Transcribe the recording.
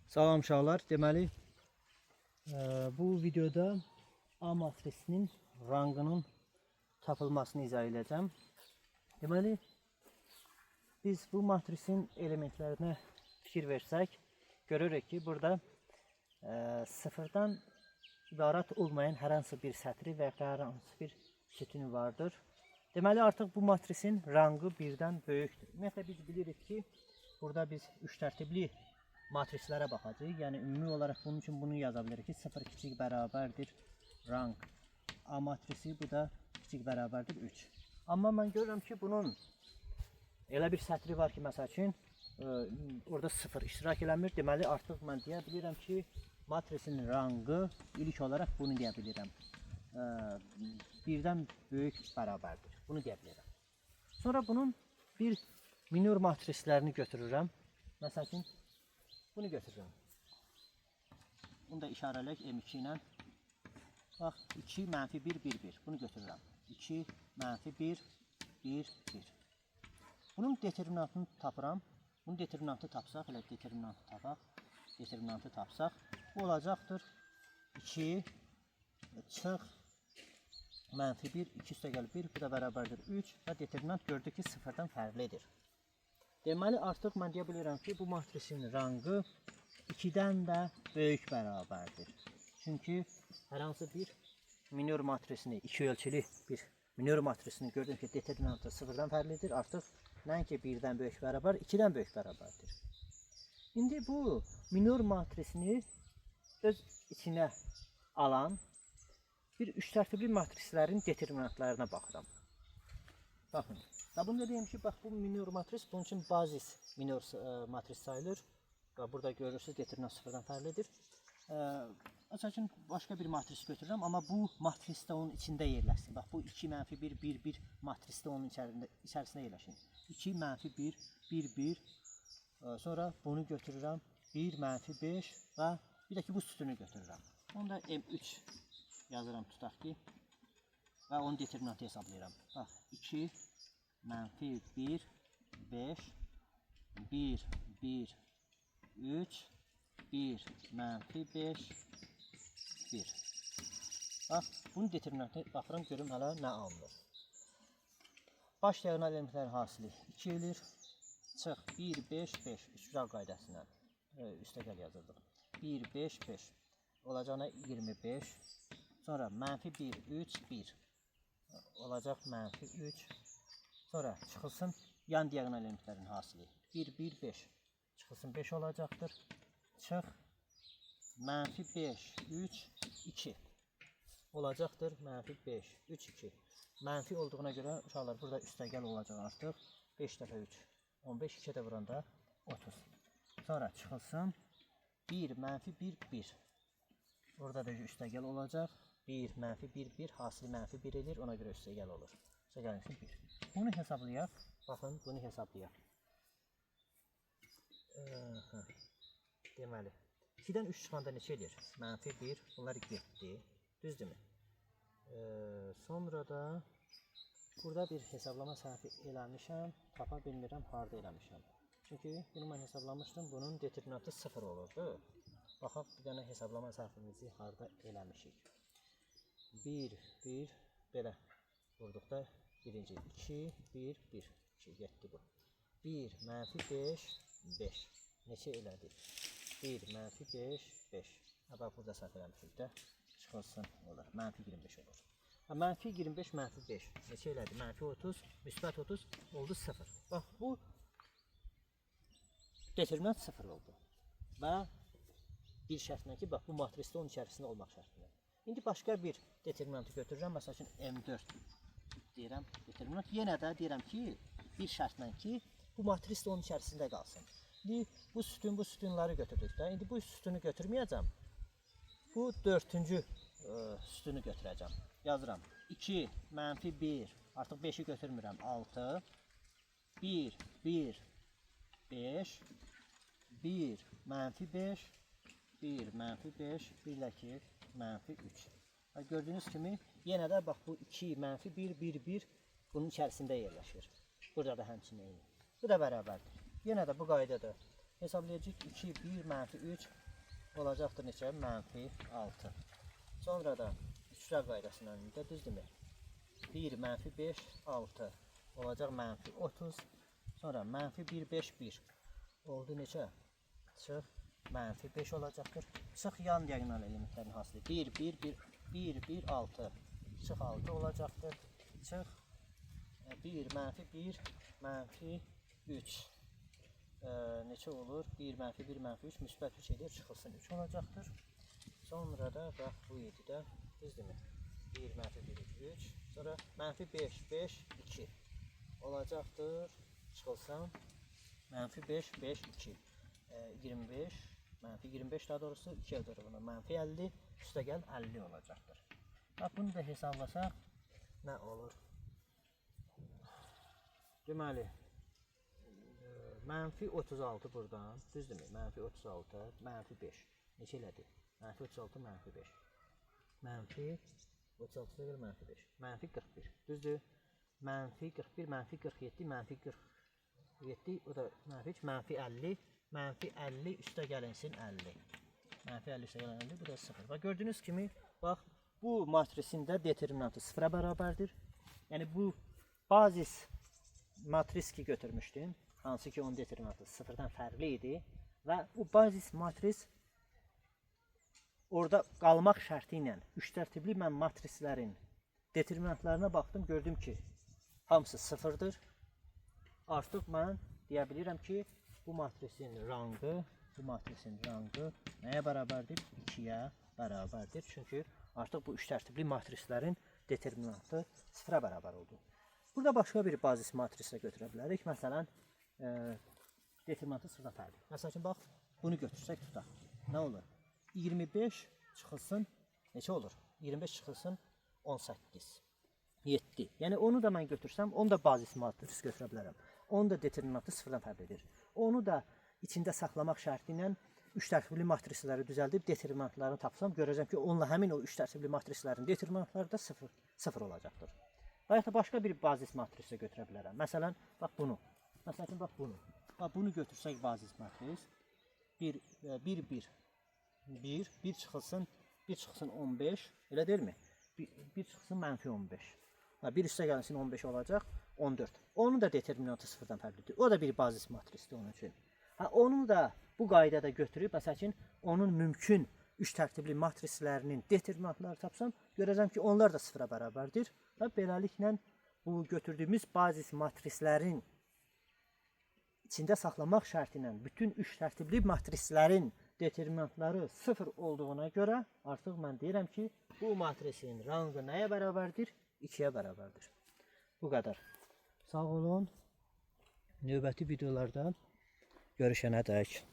Salam uşaqlar. Deməli, bu videoda A matrisinin rangının tapılmasını izah edəcəm. Deməli, biz bu matrisin elementlərinə fikir versək, görürük ki, burada sıfırdan ibarət olmayan hər hansı bir sətri və hər hansı bir sütunu vardır. Deməli, artıq bu matrisin rangı birdən böyükdür. Ümumiyyətlə, biz bilirik ki, burada biz üç tərtibli matrislərə baxacağıq. Yəni, ümumi olaraq bunun üçün bunu yaza bilərik ki, 0 kiçik bərabərdir rang A matrisi, bu da kiçik bərabərdir 3. Amma mən görürəm ki, bunun elə bir sətri var ki, məsəl üçün, orada 0 iştirak eləmir. Deməli, artıq mən deyə bilirəm ki, matrisin rangı ilk olaraq bunu deyə bilirəm. Birdən böyük bərabərdir. Bunu deyə bilirəm. Sonra bunun bir minor matrislərini götürürəm. Məsəl üçün, bunu götürürəm. Bunu da işarələk M2 ilə. Bax, 2 mənfi 1, 1, 1. Bunu götürürəm. 2 mənfi 1, 1, 1. Bunun determinantını tapıram. Bunun determinantı tapsaq, elə determinantı tapaq. Determinantı tapsaq, bu olacaqdır 2 çıx mənfi 1, 2 üstə gəl 1, bu da bərabərdir 3 və determinant gördük ki, sıfırdan fərqlidir. Deməli, artıq mən deyə bilirəm ki, bu matrisin rangı 2-dən də böyük bərabərdir. Çünki hər hansı bir minor matrisini, iki ölçülü bir minor matrisini gördüm ki, determinantı sıfırdan fərqlidir. Artıq nəinki 1-dən böyük bərabər, 2-dən böyük bərabərdir. İndi bu minor matrisini öz içinə alan bir üç tərtibli matrislərin determinantlarına baxıram. Baxın. Və bunu da deyim ki, bax, bu minor matris bunun üçün bazis minor matris sayılır. Və burada görürsünüz, determinant sıfırdan fərqlidir. Məsəl üçün, başqa bir matris götürürəm, amma bu matris də onun içində yerləşsin. Bax, bu 2 mənfi 1, 1, 1 matris də onun içərisində yerləşsin. 2 mənfi 1, 1, 1. Sonra bunu götürürəm. 1 mənfi 5 və bir də ki, bu sütunu götürürəm. Onu da M3 yazıram, tutaq ki. Və onun determinantı hesablayıram. Bax, 2 mənfi 1, 5, 1, 1, 3, 1, mənfi 5, 1. Bax, bunun determinantı baxıram, görüm hələ nə alınır. Baş diagonal elementlərin hasili 2 edir. Çıx 1, 5, 5. Üçbucaq qaydasına üstə gəl yazırdıq. 1, 5, 5. Olacağına 25. Sonra mənfi 1, 3, 1. Olacaq mənfi 3. Sonra çıxılsın yan diagonal elementlərin hasili. 1, 1, 5. Çıxılsın 5 olacaqdır. Çıx. Mənfi 5, 3, 2. Olacaqdır. Mənfi 5, 3, 2. Mənfi olduğuna görə uşaqlar burada üstəgəl olacaq artıq. 5 dəfə 3. 15, 2 də vuranda 30. Sonra çıxılsın. 1, mənfi 1, 1. Orada da üstəgəl olacaq. 1, mənfi 1, 1. Hasili mənfi 1 edir. Ona görə üstəgəl olur. Üstəgəlin üçün 1. Bunu hesablayaq. Baxın, bunu hesablayaq. Deməli, 2-dən 3 çıxanda neçə edir? Mənfi 1. Bunlar getdi. Düzdürmü? Sonra da burada bir hesablama səhvi eləmişəm. Tapa bilmirəm, harda eləmişəm. Çünki bunu mən hesablamışdım. Bunun determinantı 0 olurdu. Baxaq, bir dənə hesablama səhvimizi harda eləmişik. 1, 1, belə vurduqda birinci 2, 1, 1, 2, getdi bu. 1, mənfi 5, 5. Neçə elədi? 1, mənfi 5, 5. Bax, burada səhv eləmişik də. Çıxılsın olar. Mənfi 25 olur. Mənfi 25, mənfi 5. Neçə elədi? Mənfi 30, müsbət 30 oldu 0. Bax, bu determinant 0 oldu. Və bir şərtlə ki, bax, bu matrisdə onun içərisində olmaq şərtlə. İndi başqa bir determinantı götürürəm. Məsəl üçün M4 deyirəm. Determinant. Yenə də deyirəm ki, bir şərtlə ki, bu matris də onun içərisində qalsın. İndi bu sütunları götürdük də. İndi bu sütunu götürməyəcəm. Bu dördüncü sütunu götürəcəm. Yazıram. 2, mənfi 1. Artıq 5-i götürmürəm. 6. 1, 1, 5. 1, mənfi 5. 1, mənfi 5. Bir də ki, mənfi 3. Gördüyünüz kimi, yenə də bax, bu 2, mənfi 1, 1, 1 bunun içərisində yerləşir. Burada da həmçinin eyni. Bu da bərabərdir. Yenə də bu qaydada Hesablayacağıq 2, 1, mənfi 3 olacaqdır neçə? Mənfi 6. Sonra da üçlər qaydasından da düzdürmü? 1, mənfi 5, 6 olacaq mənfi 30. Sonra mənfi 1, 5, 1 oldu neçə? Çıx mənfi 5 olacaqdır. Çıx yan diagonal elementlərin hasılı 1, 1, 1, 1, 1, 6. Çıx 6 olacaqdır. Çıx 1, mənfi 1, mənfi 3. Neçə olur? 1, mənfi 1, mənfi 3, müsbət 3 edir, çıxılsın 3 olacaqdır. Sonra da bax bu 7-də düzdürmü? 1, mənfi 1, 3, sonra mənfi 5, 5, 2 olacaqdır, çıxılsın mənfi 5, 5, 2, 25, mənfi 25 daha doğrusu 2'ye doğru buna mənfi 50, üstə gəl 50 olacaqdır. Bax bunu da hesablasaq nə olur? Deməli, mənfi 36 buradan, düzdürmü? Mənfi 36, mənfi 5. Neçə elədi? Mənfi 36, mənfi 5. Mənfi 36 da mənfi 5. Mənfi 41, düzdür? Mənfi 41, mənfi 47, mənfi 47, o da mənfi 3, mənfi 50. Mənfi 50 üstə gəlinsin 50. Mənfi 50 üstə gələn 50, bu da 0. Bax gördüyünüz kimi, bax bu matrisində determinantı 0'a bərabərdir. Yəni bu bazis matris ki götürmüşdüm. Hansı ki onun determinantı 0'dan fərqli idi və bu bazis matris orada qalmaq şərti ilə üç tərtibli mən matrislərin determinantlarına baxdım, gördüm ki hamısı 0'dır. Artıq mən deyə bilirəm ki bu matrisin rangı nəyə bərabərdir? 2'yə bərabərdir. Çünki artıq bu üç tərtibli matrislərin determinantı 0'a bərabər oldu. Burada başqa bir bazis matrislə götürə bilərik. Məsələn, determinantı 0'dan fərqli. Məsəl üçün, bax, bunu götürsək tutaq. Nə olur? 25 çıxılsın, neçə olur? 25 çıxılsın 18, 7. Yəni onu da mən götürsəm, onu da bazis matris götürə bilərəm. Onun da determinantı 0'dan fərqlidir. Onu da içində saxlamaq şərti ilə üç tərtibli matrisləri düzəldib determinantlarını tapsam, görəcəm ki, onunla həmin o üç tərtibli matrislərin determinantları da 0 olacaqdır. Və ya da başqa bir bazis matrislə götürə bilərəm. Məsələn, bax bunu. Məsələn, bax bunu. Bax bunu götürsək bazis matris 1, 1, 1, 1, 1 çıxılsın 15, elə deyilmi? 1 çıxılsın mənfi 15. 1 üstə gəlinsin 15 olacaq, 14. Onun da determinantı 0'dan fərqlidir. O da bir bazis matrisdir onun üçün. Onu da bu qaydada götürüb, məsəl üçün, onun mümkün üç tərtibli matrislərinin determinantları tapsam, görəcəm ki, onlar da 0'a bərabərdir. Və beləliklə bu götürdüyümüz bazis matrislərin içində saxlamaq şərti ilə bütün üç tərtibli matrislərin determinantları 0 olduğuna görə artıq mən deyirəm ki, bu matrisin rangı nəyə bərabərdir? 2'yə bərabərdir. Bu qədər. Sağ olun. Növbəti videolarda görüşənə dək.